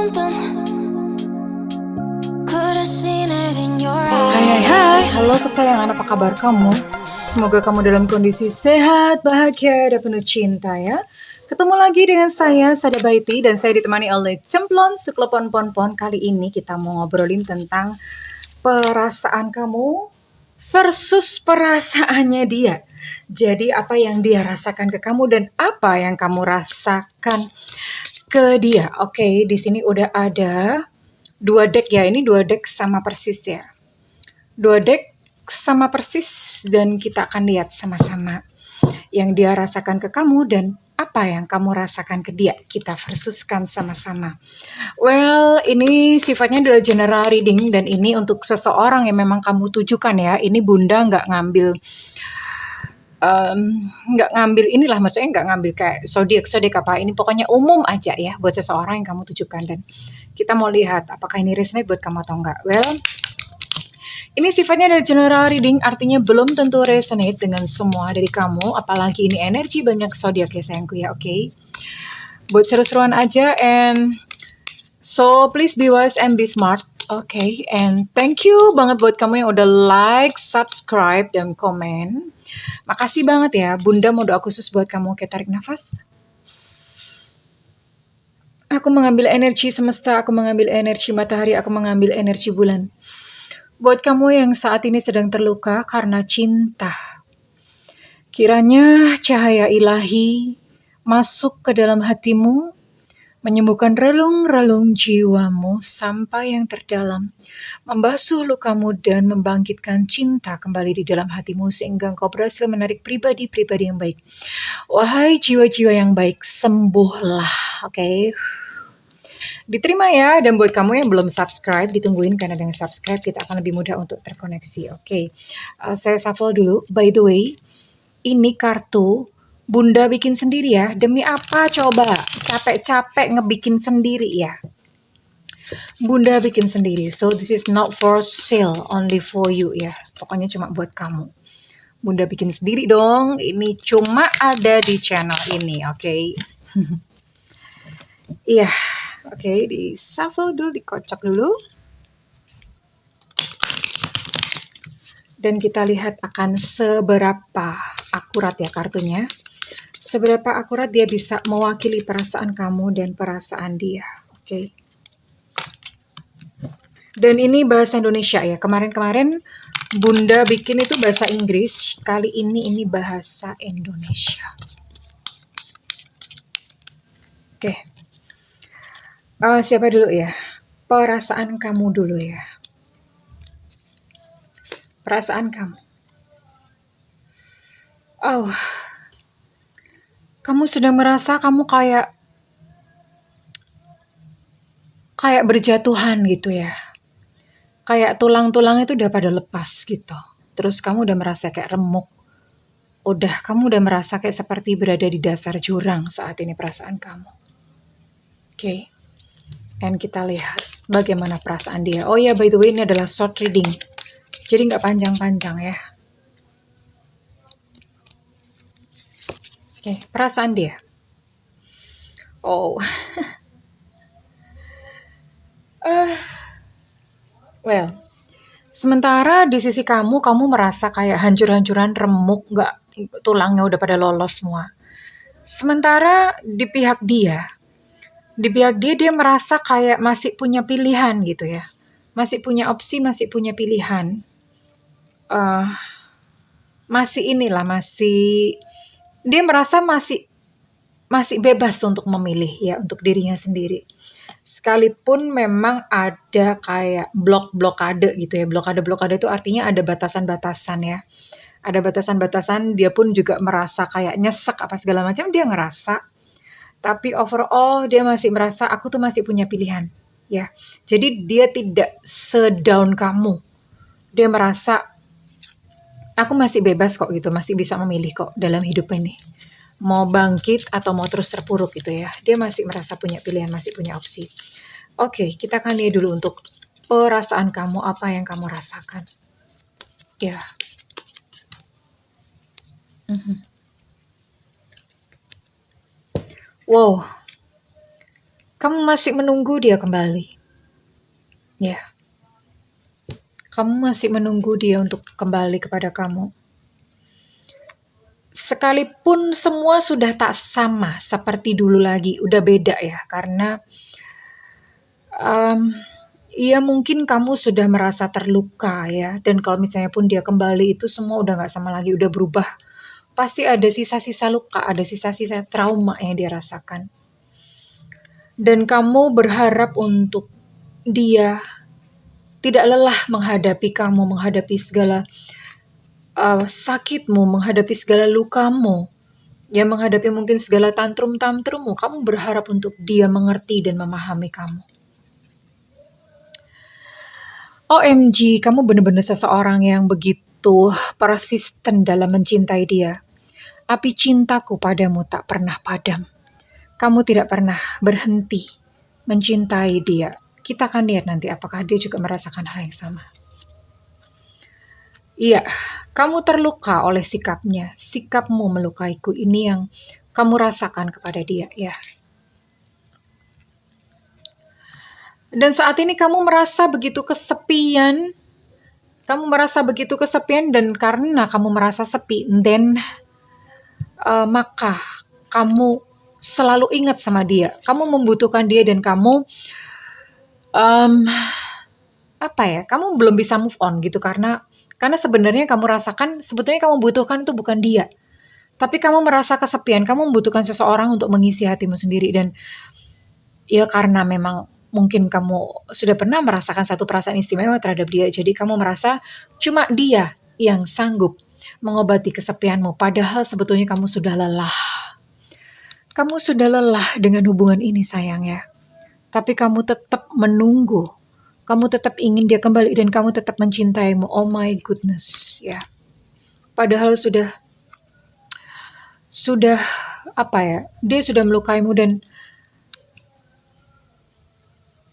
something. Could have seen it in your Hai, eyes. halo kesayangan, apa kabar kamu? Semoga kamu dalam kondisi sehat, bahagia, dan penuh cinta ya. Ketemu lagi dengan saya, Sada Baiti, dan saya ditemani oleh Cemplon Suklepon Pon. Kali ini kita mau ngobrolin tentang perasaan kamu versus perasaannya dia. Jadi apa yang dia rasakan ke kamu dan apa yang kamu rasakan ke dia. Oke, di sini udah ada 2 deck ya. Ini 2 deck sama persis ya. 2 deck sama persis dan kita akan lihat sama-sama yang dia rasakan ke kamu dan apa yang kamu rasakan ke dia. Kita versuskan sama-sama. Well, ini sifatnya adalah general reading dan ini untuk seseorang yang memang kamu tujukan ya. Ini Bunda nggak ngambil inilah, maksudnya nggak ngambil kayak zodiak apa, ini pokoknya umum aja ya buat seseorang yang kamu tujukan dan kita mau lihat apakah ini resonate buat kamu atau enggak. Well, ini sifatnya adalah general reading, artinya belum tentu resonate dengan semua dari kamu, apalagi ini energi banyak zodiak ya sayangku ya, oke? Buat seru-seruan aja and so please be wise and be smart. Oke, and thank you banget buat kamu yang udah like, subscribe, dan komen. Makasih banget ya, Bunda mau doa khusus buat kamu. Oke, tarik nafas. Aku mengambil energi semesta, aku mengambil energi matahari, aku mengambil energi bulan. Buat kamu yang saat ini sedang terluka karena cinta, kiranya cahaya ilahi masuk ke dalam hatimu, menyembuhkan relung-relung jiwamu sampai yang terdalam, membasuh lukamu dan membangkitkan cinta kembali di dalam hatimu sehingga engkau berhasil menarik pribadi-pribadi yang baik. Wahai jiwa-jiwa yang baik, sembuhlah, oke? Diterima ya, dan buat kamu yang belum subscribe, ditungguin karena dengan subscribe kita akan lebih mudah untuk terkoneksi, oke? Saya shuffle dulu, by the way, ini kartu Bunda bikin sendiri ya. Demi apa coba? Capek-capek ngebikin sendiri ya. Bunda bikin sendiri. So this is not for sale, only for you ya. Pokoknya cuma buat kamu. Bunda bikin sendiri dong. Ini cuma ada di channel ini, oke? Iya, oke. Di shuffle dulu, dikocok dulu. Dan kita lihat akan seberapa akurat ya kartunya. Seberapa akurat dia bisa mewakili perasaan kamu dan perasaan dia. Oke. Dan ini bahasa Indonesia ya. Kemarin-kemarin Bunda bikin itu bahasa Inggris. Kali ini bahasa Indonesia. Oke. Siapa dulu ya? Perasaan kamu dulu ya. Perasaan kamu. Oh. Kamu sedang merasa kamu kayak berjatuhan gitu ya. Kayak tulang-tulang itu udah pada lepas gitu. Terus kamu udah merasa kayak remuk. Kamu udah merasa kayak seperti berada di dasar jurang saat ini perasaan kamu. Oke. And kita lihat bagaimana perasaan dia. Oh ya, by the way, ini adalah short reading. Jadi nggak panjang-panjang ya. Oke, perasaan dia. Oh. Well, sementara di sisi kamu merasa kayak hancur-hancuran, remuk, nggak, tulangnya udah pada lolos semua. Sementara di pihak dia dia merasa kayak masih punya pilihan gitu ya. Masih punya opsi, masih punya pilihan. Dia merasa masih bebas untuk memilih ya, untuk dirinya sendiri. Sekalipun memang ada kayak blokade gitu ya. Blokade itu artinya ada batasan-batasan ya. Ada batasan-batasan, dia pun juga merasa kayak nyesek apa segala macam, dia ngerasa. Tapi overall dia masih merasa aku tuh masih punya pilihan ya. Jadi dia tidak sedown kamu. Dia merasa aku masih bebas kok gitu, masih bisa memilih kok dalam hidup ini. Mau bangkit atau mau terus terpuruk gitu ya. Dia masih merasa punya pilihan, masih punya opsi. Oke, kita akan lihat dulu untuk perasaan kamu, apa yang kamu rasakan. Ya. Wow. Kamu masih menunggu dia kembali. Ya, kamu masih menunggu dia untuk kembali kepada kamu. Sekalipun semua sudah tak sama seperti dulu lagi, udah beda ya, karena ya mungkin kamu sudah merasa terluka ya, dan kalau misalnya pun dia kembali itu semua udah gak sama lagi, udah berubah. Pasti ada sisa-sisa luka, ada sisa-sisa trauma yang dia rasakan. Dan kamu berharap untuk dia tidak lelah menghadapi kamu, menghadapi segala sakitmu, menghadapi segala lukamu, ya menghadapi mungkin segala tantrum-tantrummu. Kamu berharap untuk dia mengerti dan memahami kamu. OMG, kamu benar-benar seseorang yang begitu persisten dalam mencintai dia. Api cintaku padamu tak pernah padam. Kamu tidak pernah berhenti mencintai dia. Kita akan lihat nanti apakah dia juga merasakan hal yang sama. Iya, kamu terluka oleh sikapnya. Sikapmu melukaiku, ini yang kamu rasakan kepada dia, ya. Dan saat ini kamu merasa begitu kesepian. Kamu merasa begitu kesepian, dan karena kamu merasa sepi, maka kamu selalu ingat sama dia. Kamu membutuhkan dia dan kamu kamu belum bisa move on gitu, karena sebenarnya kamu rasakan sebetulnya kamu butuhkan itu bukan dia. Tapi kamu merasa kesepian, kamu membutuhkan seseorang untuk mengisi hatimu sendiri. Dan ya karena memang mungkin kamu sudah pernah merasakan satu perasaan istimewa terhadap dia, jadi kamu merasa cuma dia yang sanggup mengobati kesepianmu, padahal sebetulnya kamu sudah lelah. Kamu sudah lelah dengan hubungan ini, sayang ya. Tapi kamu tetap menunggu, kamu tetap ingin dia kembali, dan kamu tetap mencintaimu. Oh my goodness, ya. Padahal sudah dia sudah melukaimu. Dan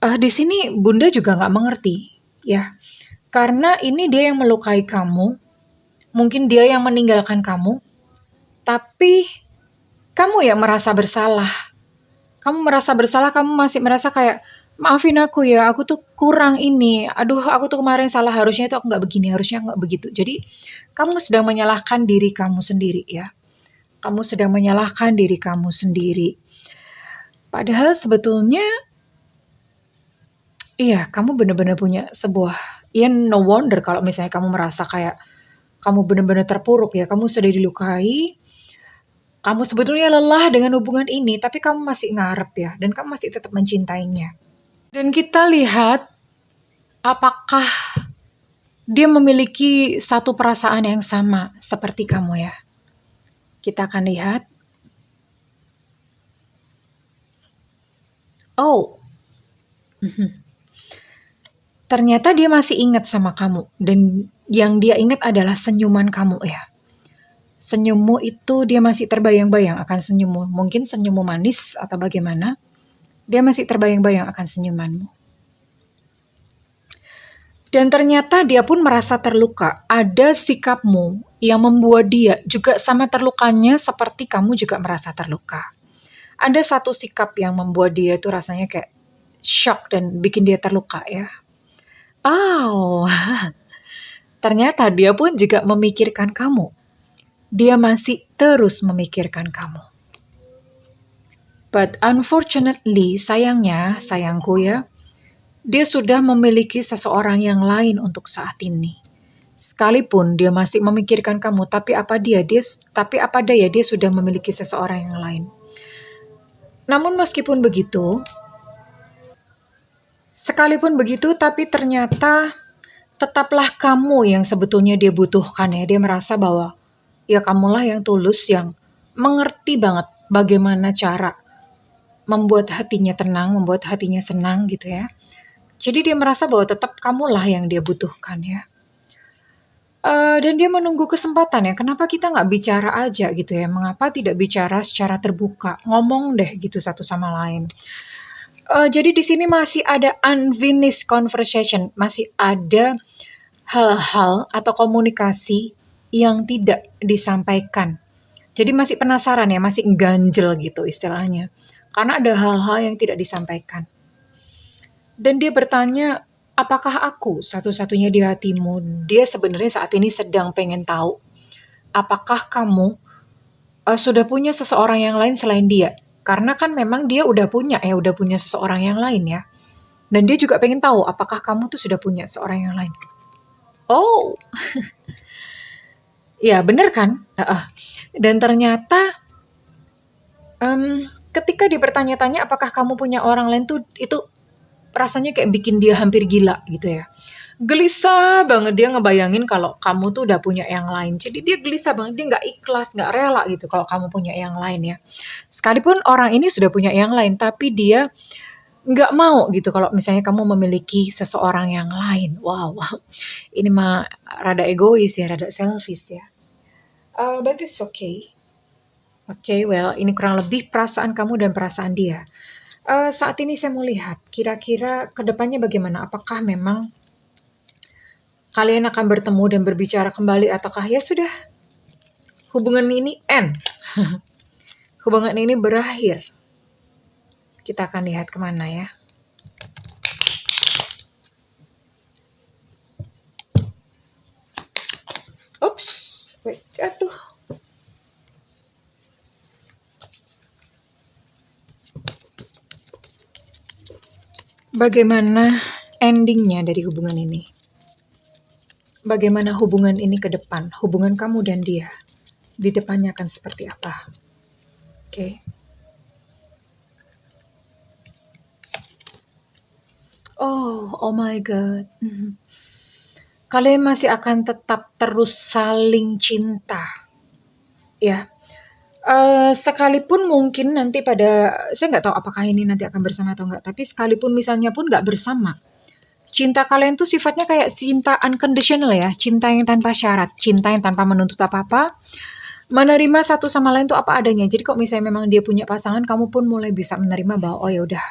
di sini Bunda juga nggak mengerti, ya, karena ini dia yang melukai kamu, mungkin dia yang meninggalkan kamu, tapi kamu yang merasa bersalah. Kamu merasa bersalah, kamu masih merasa kayak, maafin aku ya, aku tuh kurang ini, aduh aku tuh kemarin salah, harusnya itu aku nggak begini, harusnya nggak begitu. Jadi kamu sedang menyalahkan diri kamu sendiri, ya. Kamu sedang menyalahkan diri kamu sendiri. Padahal sebetulnya iya, kamu benar-benar punya sebuah, ya no wonder kalau misalnya kamu merasa kayak kamu benar-benar terpuruk ya, kamu sudah dilukai, kamu sebetulnya lelah dengan hubungan ini, tapi kamu masih ngarep ya, dan kamu masih tetap mencintainya. Dan kita lihat apakah dia memiliki satu perasaan yang sama seperti kamu ya. Kita akan lihat. Oh, ternyata dia masih ingat sama kamu, dan yang dia ingat adalah senyuman kamu ya. Senyummu itu dia masih terbayang-bayang akan senyummu. Mungkin senyummu manis atau bagaimana, dia masih terbayang-bayang akan senyumanmu. Dan ternyata dia pun merasa terluka. Ada sikapmu yang membuat dia juga sama terlukanya seperti kamu juga merasa terluka. Ada satu sikap yang membuat dia itu rasanya kayak shock dan bikin dia terluka ya. Oh, ternyata dia pun juga memikirkan kamu. Dia masih terus memikirkan kamu. But unfortunately, sayangnya, sayangku ya, dia sudah memiliki seseorang yang lain untuk saat ini. Sekalipun dia masih memikirkan kamu, tapi apa daya dia sudah memiliki seseorang yang lain. Namun meskipun begitu, sekalipun begitu, tapi ternyata tetaplah kamu yang sebetulnya dia butuhkan ya. Dia merasa bahwa ya kamulah yang tulus, yang mengerti banget bagaimana cara membuat hatinya tenang, membuat hatinya senang gitu ya. Jadi dia merasa bahwa tetap kamulah yang dia butuhkan ya. Dan dia menunggu kesempatan ya. Kenapa kita nggak bicara aja gitu ya? Mengapa tidak bicara secara terbuka? Ngomong deh gitu satu sama lain. Jadi di sini masih ada unfinished conversation, masih ada hal-hal atau komunikasi yang tidak disampaikan. Jadi masih penasaran ya, masih ganjel gitu istilahnya. karena ada hal-hal yang tidak disampaikan. Dan dia bertanya, apakah aku satu-satunya di hatimu? Dia sebenarnya saat ini sedang pengen tahu, apakah kamu sudah punya seseorang yang lain selain dia? Karena kan memang dia udah punya seseorang yang lain ya. Dan dia juga pengen tahu, apakah kamu tuh sudah punya seorang yang lain? Oh, ya bener kan? Dan ternyata ketika dipertanya-tanya apakah kamu punya orang lain tuh, itu rasanya kayak bikin dia hampir gila gitu ya. Gelisah banget dia ngebayangin kalau kamu tuh udah punya yang lain. Jadi dia gelisah banget, dia nggak ikhlas, nggak rela gitu kalau kamu punya yang lain ya. Sekalipun orang ini sudah punya yang lain, tapi dia nggak mau gitu kalau misalnya kamu memiliki seseorang yang lain. Wow, ini mah rada egois ya, rada selfish ya. But it's okay. Oke, well, ini kurang lebih perasaan kamu dan perasaan dia. Saat ini saya mau lihat, kira-kira kedepannya bagaimana? Apakah memang kalian akan bertemu dan berbicara kembali, ataukah ya sudah, hubungan ini end? Hubungan ini berakhir. Kita akan lihat kemana ya. Oops, wait, jatuh. Bagaimana endingnya dari hubungan ini? Bagaimana hubungan ini ke depan? Hubungan kamu dan dia di depannya akan seperti apa? Oke. Oh my God. Kalian masih akan tetap terus saling cinta. Ya. Sekalipun mungkin nanti saya nggak tahu apakah ini nanti akan bersama atau enggak, tapi sekalipun misalnya pun nggak bersama, cinta kalian tuh sifatnya kayak cinta unconditional ya, cinta yang tanpa syarat, cinta yang tanpa menuntut apa-apa, menerima satu sama lain tuh apa adanya. Jadi kok misalnya memang dia punya pasangan, kamu pun mulai bisa menerima bahwa oh ya udah,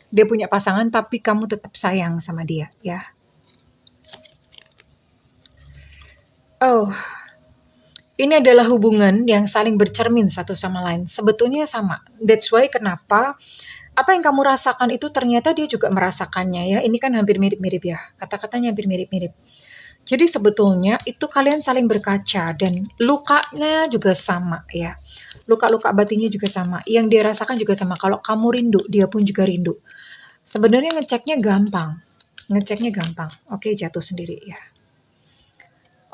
dia punya pasangan tapi kamu tetap sayang sama dia ya. Oh, ini adalah hubungan yang saling bercermin satu sama lain. Sebetulnya sama. That's why kenapa apa yang kamu rasakan itu ternyata dia juga merasakannya ya. Ini kan hampir mirip-mirip ya. Kata-katanya hampir mirip-mirip. Jadi sebetulnya itu kalian saling berkaca dan lukanya juga sama ya. Luka-luka batinnya juga sama. Yang dia rasakan juga sama. Kalau kamu rindu, dia pun juga rindu. Sebenarnya ngeceknya gampang. Oke, jatuh sendiri ya.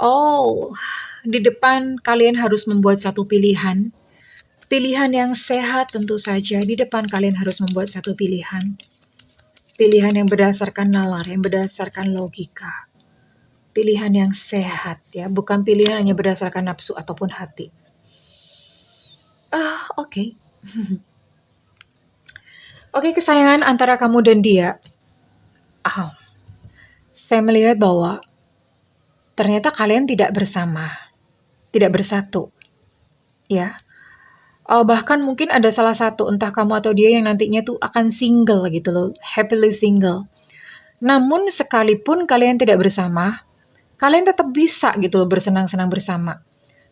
Oh, di depan kalian harus membuat satu pilihan. Pilihan yang sehat tentu saja. Di depan kalian harus membuat satu pilihan. Pilihan yang berdasarkan nalar, yang berdasarkan logika. Pilihan yang sehat ya, bukan pilihan hanya berdasarkan nafsu ataupun hati. Oke. Oke, kesayangan antara kamu dan dia. Saya melihat bahwa ternyata kalian tidak bersama, tidak bersatu, ya. Bahkan mungkin ada salah satu, entah kamu atau dia yang nantinya tuh akan single gitu loh, happily single. Namun sekalipun kalian tidak bersama, kalian tetap bisa gitu loh bersenang-senang bersama.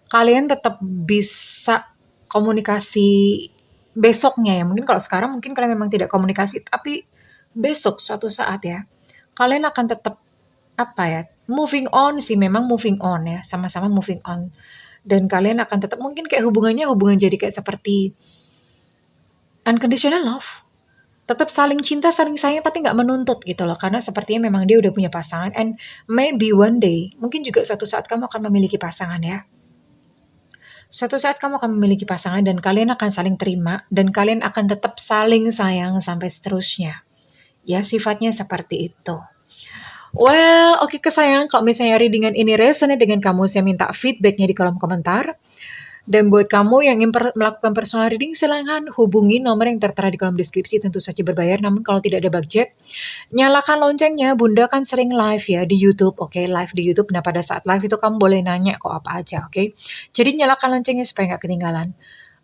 Kalian tetap bisa komunikasi besoknya ya. Mungkin kalau sekarang mungkin kalian memang tidak komunikasi, tapi besok suatu saat ya, kalian akan tetap moving on sih, memang moving on ya, sama-sama moving on. Dan kalian akan tetap mungkin kayak hubungan jadi kayak seperti unconditional love. Tetap saling cinta, saling sayang, tapi nggak menuntut gitu loh. Karena sepertinya memang dia udah punya pasangan. And maybe one day, mungkin juga suatu saat kamu akan memiliki pasangan ya. Suatu saat kamu akan memiliki pasangan dan kalian akan saling terima. Dan kalian akan tetap saling sayang sampai seterusnya. Ya, sifatnya seperti itu. Well, oke kesayangan, kalau misalnya readingan ini resonate dengan kamu, saya minta feedbacknya di kolom komentar. Dan buat kamu yang ingin melakukan personal reading, silahkan hubungi nomor yang tertera di kolom deskripsi, tentu saja berbayar. Namun kalau tidak ada budget, nyalakan loncengnya. Bunda kan sering live ya di YouTube, oke, live di YouTube. Nah pada saat live itu kamu boleh nanya kok apa aja, oke. Jadi nyalakan loncengnya supaya nggak ketinggalan.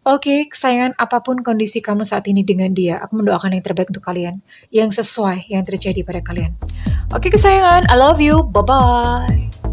Oke, kesayangan, apapun kondisi kamu saat ini dengan dia, aku mendoakan yang terbaik untuk kalian, yang sesuai yang terjadi pada kalian. Oke kesayangan, I love you, bye-bye.